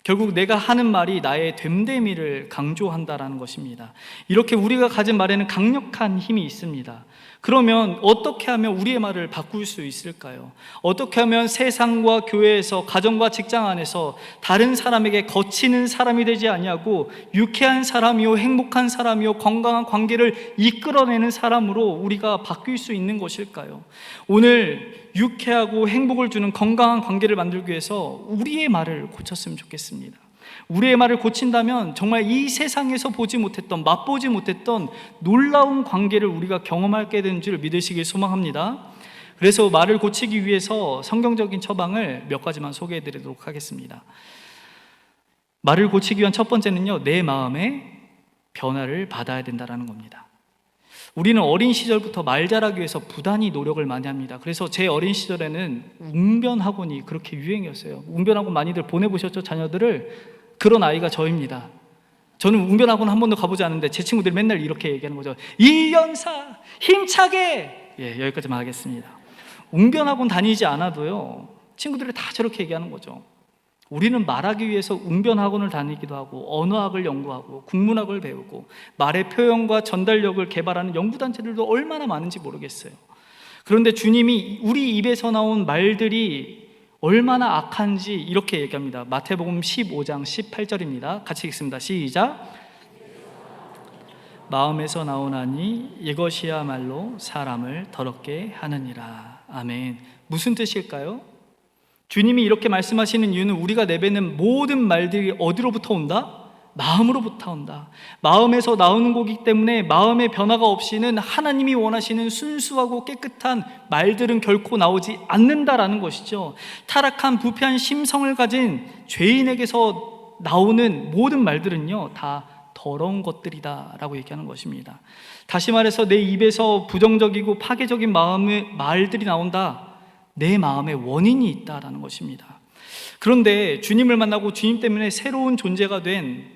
Speaker 1: 결국 내가 하는 말이 나의 됨됨이를 강조한다라는 것입니다. 이렇게 우리가 가진 말에는 강력한 힘이 있습니다. 그러면 어떻게 하면 우리의 말을 바꿀 수 있을까요? 어떻게 하면 세상과 교회에서, 가정과 직장 안에서 다른 사람에게 거치는 사람이 되지 아니하고 유쾌한 사람이요, 행복한 사람이요, 건강한 관계를 이끌어내는 사람으로 우리가 바뀔 수 있는 것일까요? 오늘 유쾌하고 행복을 주는 건강한 관계를 만들기 위해서 우리의 말을 고쳤으면 좋겠습니다. 우리의 말을 고친다면 정말 이 세상에서 보지 못했던, 맛보지 못했던 놀라운 관계를 우리가 경험하게 되는 줄 믿으시길 소망합니다. 그래서 말을 고치기 위해서 성경적인 처방을 몇 가지만 소개해 드리도록 하겠습니다. 말을 고치기 위한 첫 번째는요, 내 마음의 변화를 받아야 된다는 겁니다. 우리는 어린 시절부터 말 잘하기 위해서 부단히 노력을 많이 합니다. 그래서 제 어린 시절에는 웅변학원이 그렇게 유행이었어요. 웅변학원 많이들 보내보셨죠? 자녀들을. 그런 아이가 저입니다. 저는 웅변학원 한 번도 가보지 않았는데 제 친구들이 맨날 이렇게 얘기하는 거죠. 이연사 힘차게. 여기까지만 하겠습니다. 웅변학원 다니지 않아도요, 친구들이 다 저렇게 얘기하는 거죠. 우리는 말하기 위해서 웅변학원을 다니기도 하고 언어학을 연구하고 국문학을 배우고 말의 표현과 전달력을 개발하는 연구단체들도 얼마나 많은지 모르겠어요. 그런데 주님이 우리 입에서 나온 말들이 얼마나 악한지 이렇게 얘기합니다. 마태복음 15장 18절입니다. 같이 읽습니다. 시작. 마음에서 나오나니 이것이야말로 사람을 더럽게 하느니라. 아멘. 무슨 뜻일까요? 주님이 이렇게 말씀하시는 이유는 우리가 내뱉는 모든 말들이 어디로부터 온다? 마음으로부터 온다. 마음에서 나오는 거기 때문에 마음의 변화가 없이는 하나님이 원하시는 순수하고 깨끗한 말들은 결코 나오지 않는다라는 것이죠. 타락한 부패한 심성을 가진 죄인에게서 나오는 모든 말들은요, 다 더러운 것들이다 라고 얘기하는 것입니다. 다시 말해서 내 입에서 부정적이고 파괴적인 마음의 말들이 나온다. 내 마음에 원인이 있다라는 것입니다. 그런데 주님을 만나고 주님 때문에 새로운 존재가 된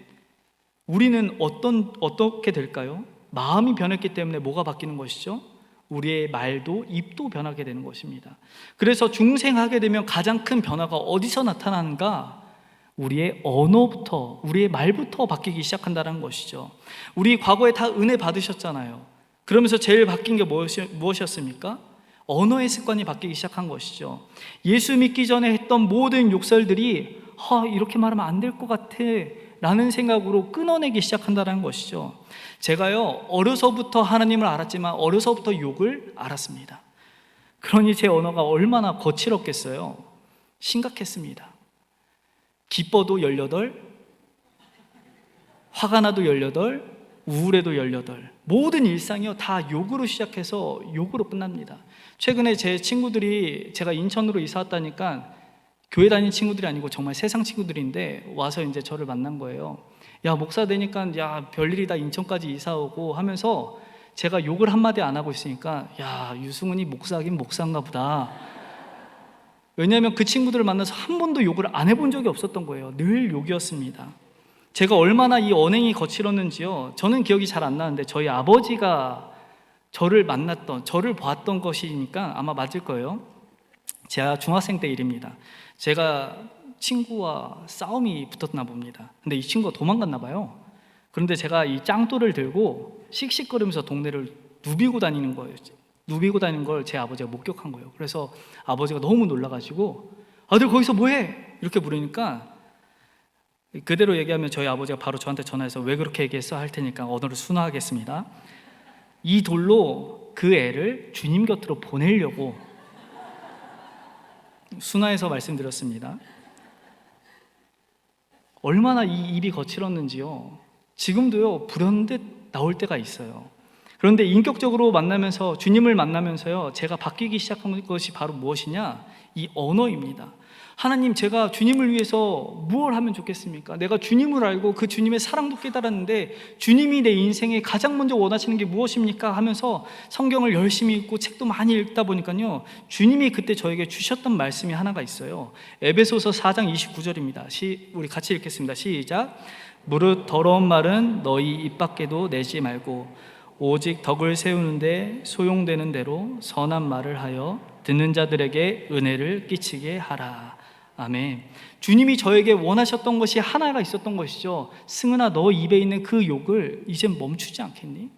Speaker 1: 우리는 어떻게 될까요? 마음이 변했기 때문에 뭐가 바뀌는 것이죠? 우리의 말도 입도 변하게 되는 것입니다. 그래서 중생하게 되면 가장 큰 변화가 어디서 나타나는가? 우리의 언어부터, 우리의 말부터 바뀌기 시작한다는 것이죠. 우리 과거에 다 은혜 받으셨잖아요. 그러면서 제일 바뀐 게 무엇이었습니까? 언어의 습관이 바뀌기 시작한 것이죠. 예수 믿기 전에 했던 모든 욕설들이 이렇게 말하면 안 될 것 같아 라는 생각으로 끊어내기 시작한다는 것이죠. 제가요, 어려서부터 하나님을 알았지만 어려서부터 욕을 알았습니다. 그러니 제 언어가 얼마나 거칠었겠어요. 심각했습니다. 기뻐도 18, 화가 나도 18, 우울해도 18. 모든 일상이요, 다 욕으로 시작해서 욕으로 끝납니다. 최근에 제 친구들이, 제가 인천으로 이사 왔다니까 교회 다니는 친구들이 아니고 정말 세상 친구들인데 와서 이제 저를 만난 거예요. 야, 목사 되니까 야, 별일이 다 인천까지 이사 오고 하면서 제가 욕을 한마디 안 하고 있으니까 야, 유승훈이 목사긴 목사인가 보다. 왜냐하면 그 친구들을 만나서 한 번도 욕을 안 해본 적이 없었던 거예요. 늘 욕이었습니다. 제가 얼마나 이 언행이 거칠었는지요, 저는 기억이 잘 안 나는데 저희 아버지가 저를 만났던, 저를 봤던 것이니까 아마 맞을 거예요. 제가 중학생 때 일입니다. 제가 친구와 싸움이 붙었나 봅니다. 근데 이 친구가 도망갔나 봐요. 그런데 제가 이 짱돌을 들고 씩씩거리면서 동네를 누비고 다니는 거예요. 누비고 다니는 걸 제 아버지가 목격한 거예요. 그래서 아버지가 너무 놀라가지고 아들 거기서 뭐해? 이렇게 부르니까 그대로 얘기하면 저희 아버지가 바로 저한테 전화해서 왜 그렇게 얘기했어? 할 테니까 언어를 순화하겠습니다. 이 돌로 그 애를 주님 곁으로 보내려고 순화해서 말씀드렸습니다. 얼마나 이 입이 거칠었는지요. 지금도요, 불현듯 나올 때가 있어요. 그런데 인격적으로 만나면서, 주님을 만나면서요, 제가 바뀌기 시작한 것이 바로 무엇이냐? 이 언어입니다. 하나님, 제가 주님을 위해서 무엇을 하면 좋겠습니까? 내가 주님을 알고 그 주님의 사랑도 깨달았는데 주님이 내 인생에 가장 먼저 원하시는 게 무엇입니까? 하면서 성경을 열심히 읽고 책도 많이 읽다 보니까요, 주님이 그때 저에게 주셨던 말씀이 하나가 있어요. 에베소서 4장 29절입니다. 우리 같이 읽겠습니다. 시작. 무릇 더러운 말은 너희 입 밖에도 내지 말고 오직 덕을 세우는데 소용되는 대로 선한 말을 하여 듣는 자들에게 은혜를 끼치게 하라. 아멘. 주님이 저에게 원하셨던 것이 하나가 있었던 것이죠. 승은아, 너 입에 있는 그 욕을 이젠 멈추지 않겠니?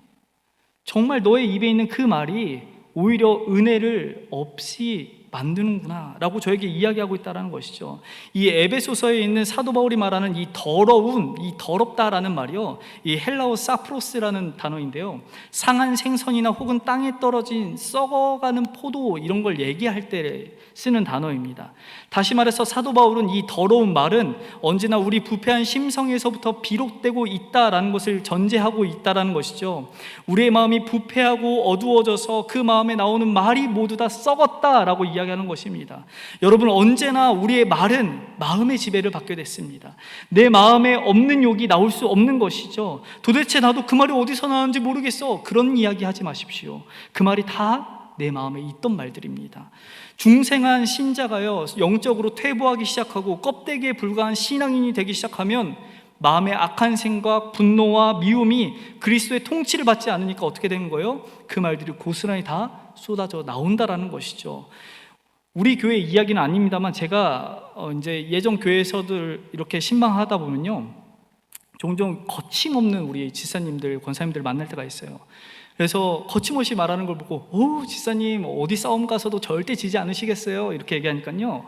Speaker 1: 정말 너의 입에 있는 그 말이 오히려 은혜를 없이 만드는구나 라고 저에게 이야기하고 있다는 것이죠. 이 에베소서에 있는 사도 바울이 말하는 이 더러운, 이 더럽다라는 말이요, 이 헬라어 사프로스라는 단어인데요, 상한 생선이나 혹은 땅에 떨어진 썩어가는 포도 이런 걸 얘기할 때 쓰는 단어입니다. 다시 말해서 사도 바울은 이 더러운 말은 언제나 우리 부패한 심성에서부터 비롯되고 있다라는 것을 전제하고 있다라는 것이죠. 우리의 마음이 부패하고 어두워져서 그 마음에 나오는 말이 모두 다 썩었다라고 이야기하는 것입니다. 여러분, 언제나 우리의 말은 마음의 지배를 받게 됐습니다. 내 마음에 없는 욕이 나올 수 없는 것이죠. 도대체 나도 그 말이 어디서 나왔는지 모르겠어, 그런 이야기 하지 마십시오. 그 말이 다 내 마음에 있던 말들입니다. 중생한 신자가요, 영적으로 퇴보하기 시작하고 껍데기에 불과한 신앙인이 되기 시작하면 마음의 악한 생각, 분노와 미움이 그리스도의 통치를 받지 않으니까 어떻게 되는 거예요? 그 말들이 고스란히 다 쏟아져 나온다라는 것이죠. 우리 교회 이야기는 아닙니다만 제가 이제 예전 교회에서들 이렇게 신방하다 보면요, 종종 거침없는 우리 지사님들, 권사님들 만날 때가 있어요. 그래서 거침없이 말하는 걸 보고, 오, 지사님 어디 싸움 가서도 절대 지지 않으시겠어요? 이렇게 얘기하니까요,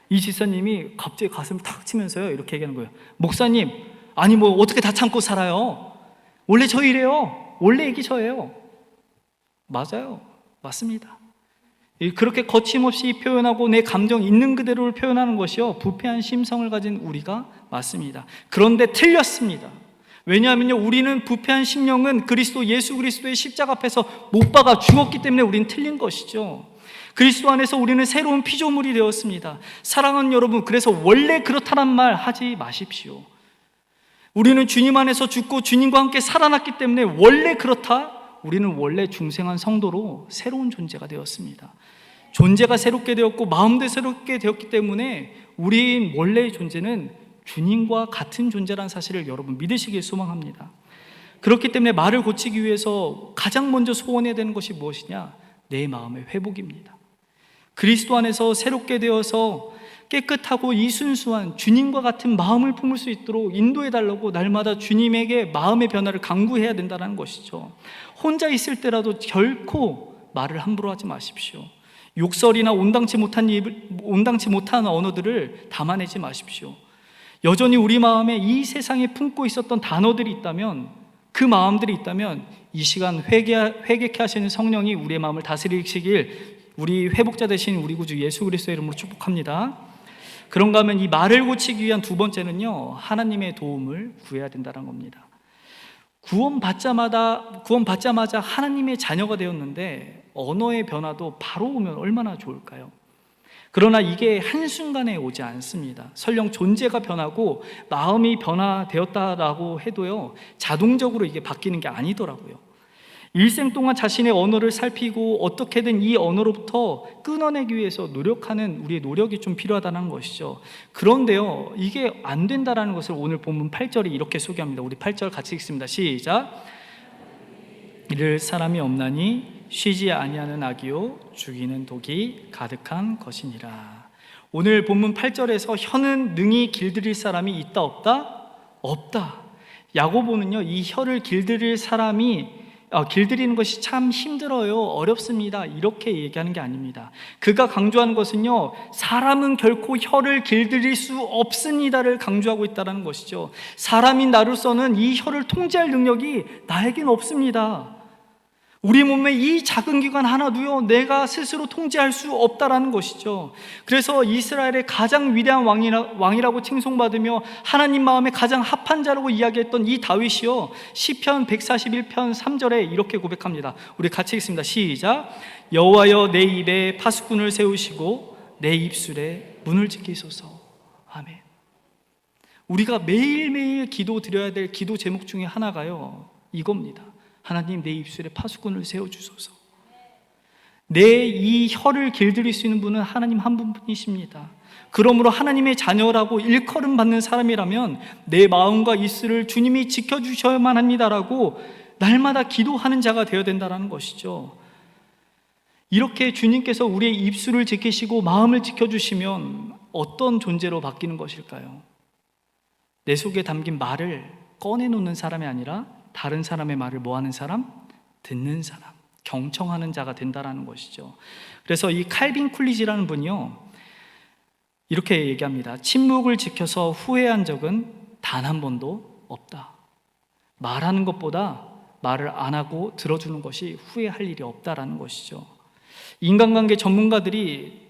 Speaker 1: 이 지사님이 갑자기 가슴을 탁 치면서요, 이렇게 얘기하는 거예요. 목사님, 아니 뭐 어떻게 다 참고 살아요? 원래 저 이래요. 원래 이게 저예요. 맞아요. 맞습니다. 그렇게 거침없이 표현하고 내 감정 있는 그대로를 표현하는 것이요, 부패한 심성을 가진 우리가 맞습니다. 그런데 틀렸습니다. 왜냐하면요, 우리는 부패한 심령은 그리스도 예수 그리스도의 십자가 앞에서 못 박아 죽었기 때문에 우리는 틀린 것이죠. 그리스도 안에서 우리는 새로운 피조물이 되었습니다. 사랑하는 여러분, 그래서 원래 그렇다는 말 하지 마십시오. 우리는 주님 안에서 죽고 주님과 함께 살아났기 때문에 원래 그렇다, 우리는 원래 중생한 성도로 새로운 존재가 되었습니다. 존재가 새롭게 되었고 마음도 새롭게 되었기 때문에 우리인 원래의 존재는 주님과 같은 존재라는 사실을 여러분 믿으시길 소망합니다. 그렇기 때문에 말을 고치기 위해서 가장 먼저 소원해야 되는 것이 무엇이냐? 내 마음의 회복입니다. 그리스도 안에서 새롭게 되어서 깨끗하고 이순수한 주님과 같은 마음을 품을 수 있도록 인도해달라고 날마다 주님에게 마음의 변화를 강구해야 된다는 것이죠. 혼자 있을 때라도 결코 말을 함부로 하지 마십시오. 욕설이나 온당치 못한 언어들을 담아내지 마십시오. 여전히 우리 마음에 이 세상에 품고 있었던 단어들이 있다면, 그 마음들이 있다면 이 시간 회개케 하시는 성령이 우리의 마음을 다스리시길 우리 회복자 되신 우리 구주 예수 그리스도의 이름으로 축복합니다. 그런가 하면 이 말을 고치기 위한 두 번째는요, 하나님의 도움을 구해야 된다는 겁니다. 구원받자마자 하나님의 자녀가 되었는데 언어의 변화도 바로 오면 얼마나 좋을까요? 그러나 이게 한순간에 오지 않습니다. 설령 존재가 변하고 마음이 변화되었다라고 해도요, 자동적으로 이게 바뀌는 게 아니더라고요. 일생 동안 자신의 언어를 살피고 어떻게든 이 언어로부터 끊어내기 위해서 노력하는 우리의 노력이 좀 필요하다는 것이죠. 그런데요, 이게 안 된다라는 것을 오늘 본문 8절이 이렇게 소개합니다. 우리 8절 같이 읽습니다. 시작. 이를 사람이 없나니 쉬지 아니하는 악이요 죽이는 독이 가득한 것이니라. 오늘 본문 8절에서 혀는 능히 길들일 사람이 있다 없다? 없다. 야고보는요, 이 혀를 길들이는 것이 참 힘들어요, 어렵습니다, 이렇게 얘기하는 게 아닙니다. 그가 강조하는 것은요, 사람은 결코 혀를 길들일 수 없습니다를 강조하고 있다는 것이죠. 사람인 나로서는 이 혀를 통제할 능력이 나에겐 없습니다. 우리 몸의 이 작은 기관 하나도요, 내가 스스로 통제할 수 없다라는 것이죠. 그래서 이스라엘의 가장 위대한 왕이라고 칭송받으며 하나님 마음에 가장 합한 자라고 이야기했던 이 다윗이요, 시편 141편 3절에 이렇게 고백합니다. 우리 같이 읽습니다. 시작. 여호와여, 내 입에 파수꾼을 세우시고 내 입술에 문을 지키소서. 아멘. 우리가 매일매일 기도 드려야 될 기도 제목 중에 하나가요, 이겁니다. 하나님, 내 입술에 파수꾼을 세워주소서. 내 이 혀를 길들일 수 있는 분은 하나님 한 분뿐이십니다. 그러므로 하나님의 자녀라고 일컬음 받는 사람이라면 내 마음과 입술을 주님이 지켜주셔야만 합니다라고 날마다 기도하는 자가 되어야 된다는 것이죠. 이렇게 주님께서 우리의 입술을 지키시고 마음을 지켜주시면 어떤 존재로 바뀌는 것일까요? 내 속에 담긴 말을 꺼내놓는 사람이 아니라 다른 사람의 말을 뭐하는 사람? 듣는 사람, 경청하는 자가 된다라는 것이죠. 그래서 이 칼빈 쿨리지라는 분이요, 이렇게 얘기합니다. 침묵을 지켜서 후회한 적은 단 한 번도 없다. 말하는 것보다 말을 안 하고 들어주는 것이 후회할 일이 없다라는 것이죠. 인간관계 전문가들이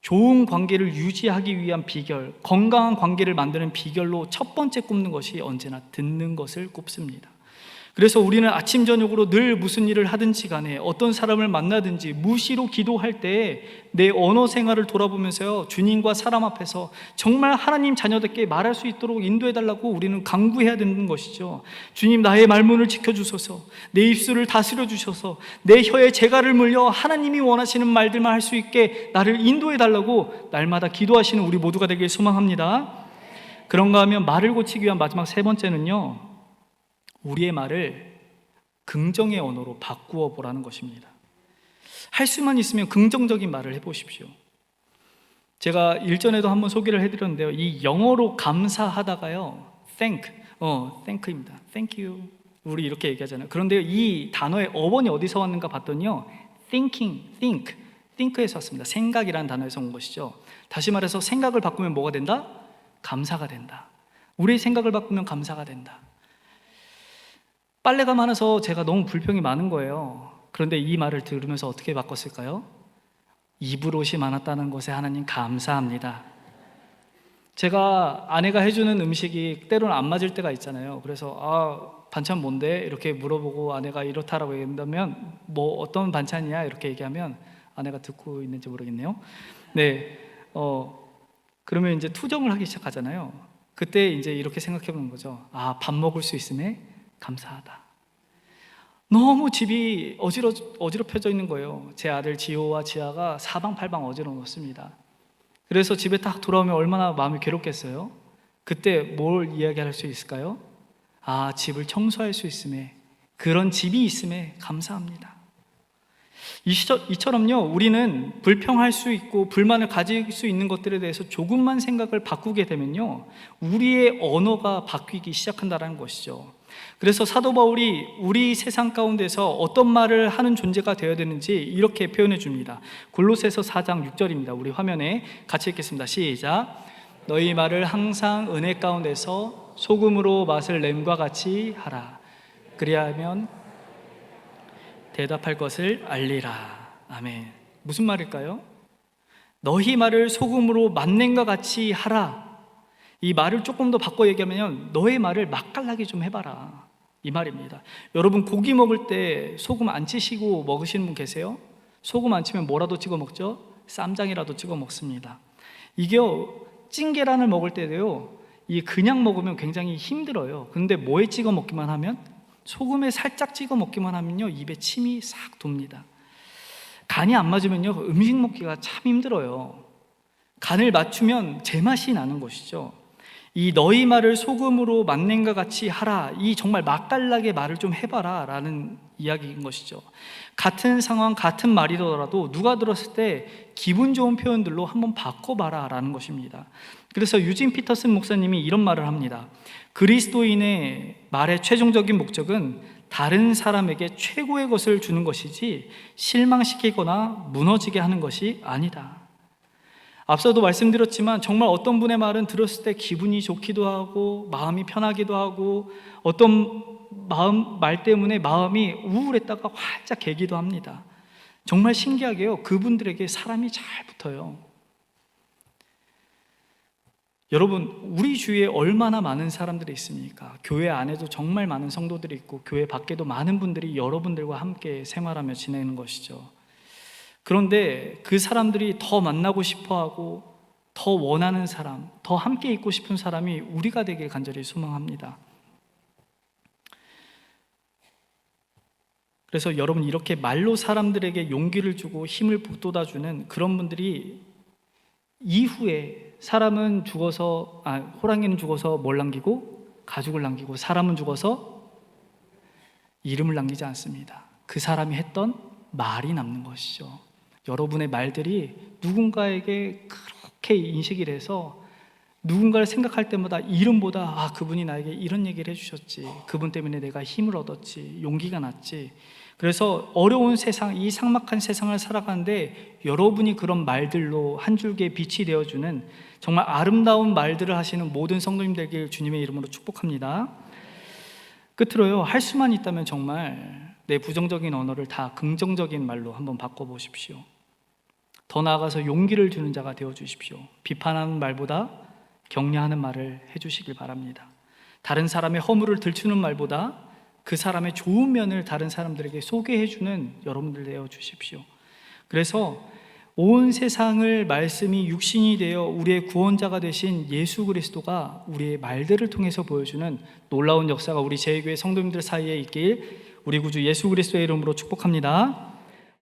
Speaker 1: 좋은 관계를 유지하기 위한 비결, 건강한 관계를 만드는 비결로 첫 번째 꼽는 것이 언제나 듣는 것을 꼽습니다. 그래서 우리는 아침 저녁으로 늘 무슨 일을 하든지 간에 어떤 사람을 만나든지 무시로 기도할 때 내 언어 생활을 돌아보면서요, 주님과 사람 앞에서 정말 하나님 자녀답게 말할 수 있도록 인도해달라고 우리는 간구해야 되는 것이죠. 주님, 나의 말문을 지켜주소서, 내 입술을 다스려 주셔서 내 혀에 재갈을 물려 하나님이 원하시는 말들만 할 수 있게 나를 인도해달라고 날마다 기도하시는 우리 모두가 되길 소망합니다. 그런가 하면 말을 고치기 위한 마지막 세 번째는요, 우리의 말을 긍정의 언어로 바꾸어 보라는 것입니다. 할 수만 있으면 긍정적인 말을 해보십시오. 제가 일전에도 한번 소개를 해드렸는데요, 이 영어로 감사하다가요, thank입니다. thank you. 우리 이렇게 얘기하잖아요. 그런데 이 단어의 어원이 어디서 왔는가 봤더니요, think에서 왔습니다. 생각이라는 단어에서 온 것이죠. 다시 말해서 생각을 바꾸면 뭐가 된다? 감사가 된다. 우리의 생각을 바꾸면 감사가 된다. 빨래가 많아서 제가 너무 불평이 많은 거예요. 그런데 이 말을 들으면서 어떻게 바꿨을까요? 입을 옷이 많았다는 것에 하나님 감사합니다. 제가 아내가 해주는 음식이 때로는 안 맞을 때가 있잖아요. 그래서 반찬 뭔데? 이렇게 물어보고 아내가 이렇다라고 얘기한다면 뭐 어떤 반찬이야? 이렇게 얘기하면 아내가 듣고 있는지 모르겠네요. 네, 그러면 이제 투정을 하기 시작하잖아요. 그때 이제 이렇게 생각해 보는 거죠. 밥 먹을 수 있음에 감사하다. 너무 집이 어지럽혀져 있는 거예요. 제 아들 지호와 지아가 사방팔방 어지러웠습니다. 그래서 집에 딱 돌아오면 얼마나 마음이 괴롭겠어요? 그때 뭘 이야기할 수 있을까요? 집을 청소할 수 있음에, 그런 집이 있음에 감사합니다. 이처럼요, 우리는 불평할 수 있고 불만을 가질 수 있는 것들에 대해서 조금만 생각을 바꾸게 되면요, 우리의 언어가 바뀌기 시작한다는 것이죠. 그래서 사도 바울이 우리 세상 가운데서 어떤 말을 하는 존재가 되어야 되는지 이렇게 표현해 줍니다. 골로새서 4장 6절입니다. 우리 화면에 같이 읽겠습니다. 시작. 너희 말을 항상 은혜 가운데서 소금으로 맛을 냄과 같이 하라. 그리하면 대답할 것을 알리라. 아멘. 무슨 말일까요? 너희 말을 소금으로 맛냄과 같이 하라. 이 말을 조금 더 바꿔 얘기하면 너의 말을 맛깔나게 좀 해봐라, 이 말입니다. 여러분, 고기 먹을 때 소금 안 치시고 먹으시는 분 계세요? 소금 안 치면 뭐라도 찍어 먹죠? 쌈장이라도 찍어 먹습니다. 이게 찐 계란을 먹을 때도요, 이 그냥 먹으면 굉장히 힘들어요. 근데 뭐에 찍어 먹기만 하면, 소금에 살짝 찍어 먹기만 하면요, 입에 침이 싹 돕니다. 간이 안 맞으면요, 음식 먹기가 참 힘들어요. 간을 맞추면 제맛이 나는 것이죠. 이 너희 말을 소금으로 맛냄과 같이 하라, 이 정말 맛깔나게 말을 좀 해봐라 라는 이야기인 것이죠. 같은 상황, 같은 말이더라도 누가 들었을 때 기분 좋은 표현들로 한번 바꿔봐라 라는 것입니다. 그래서 유진 피터슨 목사님이 이런 말을 합니다. 그리스도인의 말의 최종적인 목적은 다른 사람에게 최고의 것을 주는 것이지 실망시키거나 무너지게 하는 것이 아니다. 앞서도 말씀드렸지만 정말 어떤 분의 말은 들었을 때 기분이 좋기도 하고 마음이 편하기도 하고, 어떤 말 때문에 마음이 우울했다가 활짝 개기도 합니다. 정말 신기하게요, 그분들에게 사람이 잘 붙어요. 여러분, 우리 주위에 얼마나 많은 사람들이 있습니까? 교회 안에도 정말 많은 성도들이 있고 교회 밖에도 많은 분들이 여러분들과 함께 생활하며 지내는 것이죠. 그런데 그 사람들이 더 만나고 싶어하고 더 원하는 사람, 더 함께 있고 싶은 사람이 우리가 되길 간절히 소망합니다. 그래서 여러분, 이렇게 말로 사람들에게 용기를 주고 힘을 북돋아주는 그런 분들이 이후에, 사람은 죽어서, 호랑이는 죽어서 뭘 남기고? 가죽을 남기고, 사람은 죽어서 이름을 남기지 않습니다. 그 사람이 했던 말이 남는 것이죠. 여러분의 말들이 누군가에게 그렇게 인식이 돼서 누군가를 생각할 때마다 이름보다 그분이 나에게 이런 얘기를 해주셨지, 그분 때문에 내가 힘을 얻었지, 용기가 났지, 그래서 어려운 세상, 이 삭막한 세상을 살아가는데 여러분이 그런 말들로 한 줄기의 빛이 되어주는 정말 아름다운 말들을 하시는 모든 성도님 되길 주님의 이름으로 축복합니다. 끝으로요, 할 수만 있다면 정말 내 부정적인 언어를 다 긍정적인 말로 한번 바꿔보십시오. 더 나아가서 용기를 주는 자가 되어주십시오. 비판하는 말보다 격려하는 말을 해주시길 바랍니다. 다른 사람의 허물을 들추는 말보다 그 사람의 좋은 면을 다른 사람들에게 소개해주는 여러분들 되어주십시오. 그래서 온 세상을 말씀이 육신이 되어 우리의 구원자가 되신 예수 그리스도가 우리의 말들을 통해서 보여주는 놀라운 역사가 우리 제2교회 성도님들 사이에 있길 우리 구주 예수 그리스도의 이름으로 축복합니다.